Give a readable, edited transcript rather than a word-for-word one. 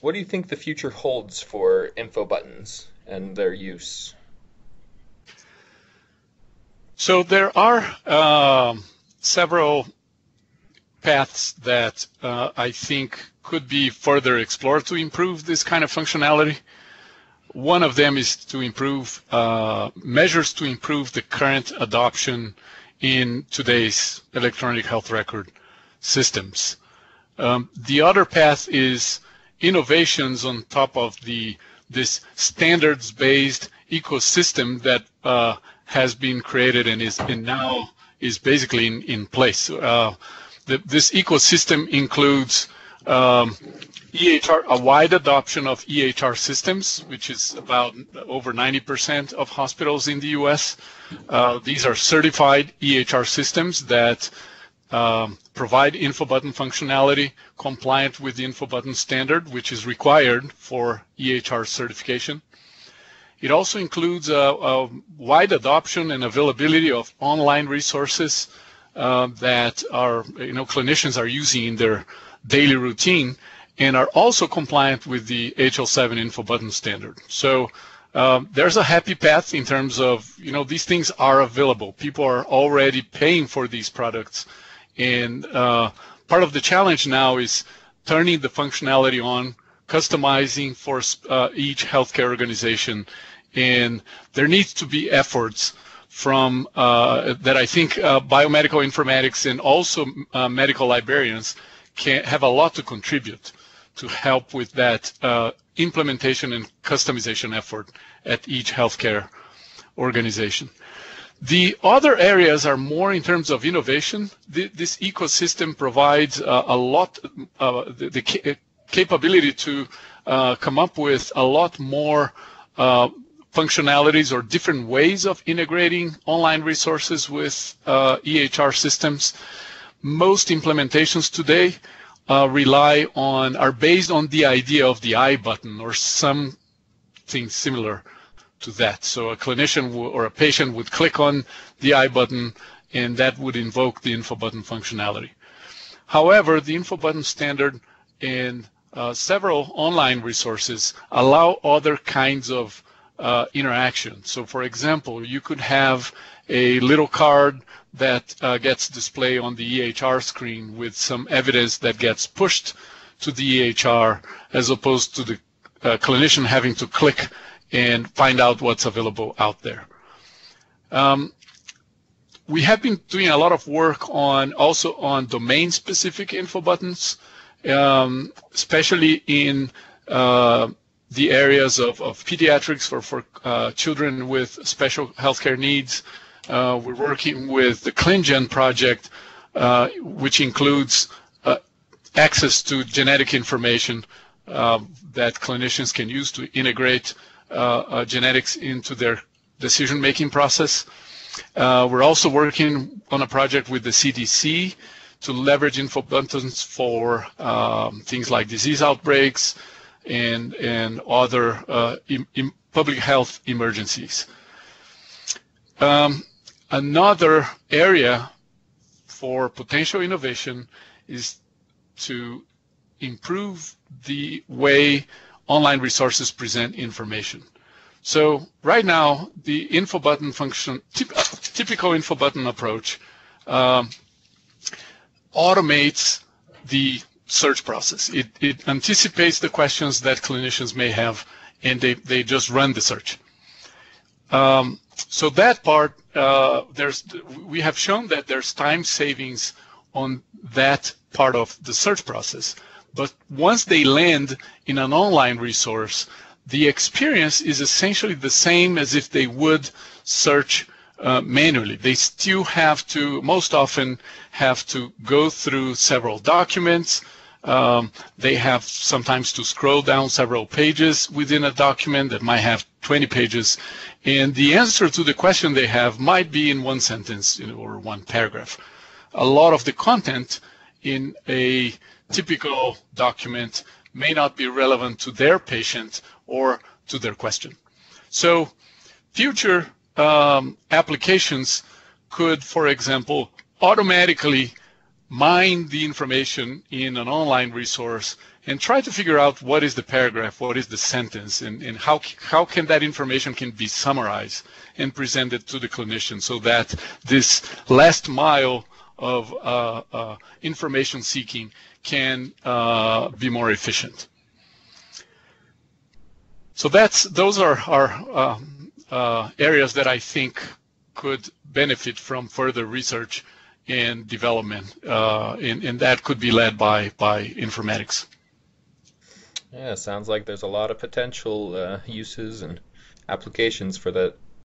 What do you think the future holds for info buttons and their use? So there are several paths that I think could be further explored to improve this kind of functionality. One of them is to improve measures to improve the current adoption in today's electronic health record systems. The other path is innovations on top of this standards-based ecosystem that has been created and now is basically in place. This ecosystem includes EHR, a wide adoption of EHR systems, which is about over 90% of hospitals in the US. These are certified EHR systems that provide info button functionality compliant with the info button standard, which is required for EHR certification. It also includes a wide adoption and availability of online resources that are, clinicians are using in their daily routine and are also compliant with the HL7 info button standard. So there's a happy path in terms of, these things are available. People are already paying for these products. And part of the challenge now is turning the functionality on, customizing for each healthcare organization. And there needs to be efforts from that I think biomedical informatics and also medical librarians can have a lot to contribute to help with that implementation and customization effort at each healthcare organization. The other areas are more in terms of innovation. This ecosystem provides a lot, the capability to come up with a lot more functionalities or different ways of integrating online resources with EHR systems. Most implementations today are based on the idea of the I button or something similar to that. So a clinician or a patient would click on the I button and that would invoke the info button functionality. However, the info button standard and several online resources allow other kinds of interaction. So for example, you could have a little card that gets displayed on the EHR screen with some evidence that gets pushed to the EHR as opposed to the clinician having to click and find out what's available out there. We have been doing a lot of work also on domain-specific info buttons, especially in the areas of pediatrics for children with special healthcare needs. We're working with the ClinGen project, which includes access to genetic information that clinicians can use to integrate genetics into their decision-making process. We're also working on a project with the CDC to leverage info buttons for things like disease outbreaks and other public health emergencies. Another area for potential innovation is to improve the way online resources present information. So right now, the info button function, typical info button approach, automates the search process. It anticipates the questions that clinicians may have, and they just run the search. So that part, we have shown that there's time savings on that part of the search process. But once they land in an online resource, the experience is essentially the same as if they would search manually. They still have to, most often, have to go through several documents. They have sometimes to scroll down several pages within a document that might have 20 pages. And the answer to the question they have might be in one sentence or one paragraph. A lot of the content in a typical document may not be relevant to their patient or to their question. So future applications could, for example, automatically mine the information in an online resource and try to figure out what is the paragraph, what is the sentence, and how can that information can be summarized and presented to the clinician so that this last mile of information seeking can be more efficient. So those are areas that I think could benefit from further research and development, and that could be led by informatics. Yeah, sounds like there's a lot of potential uses and applications for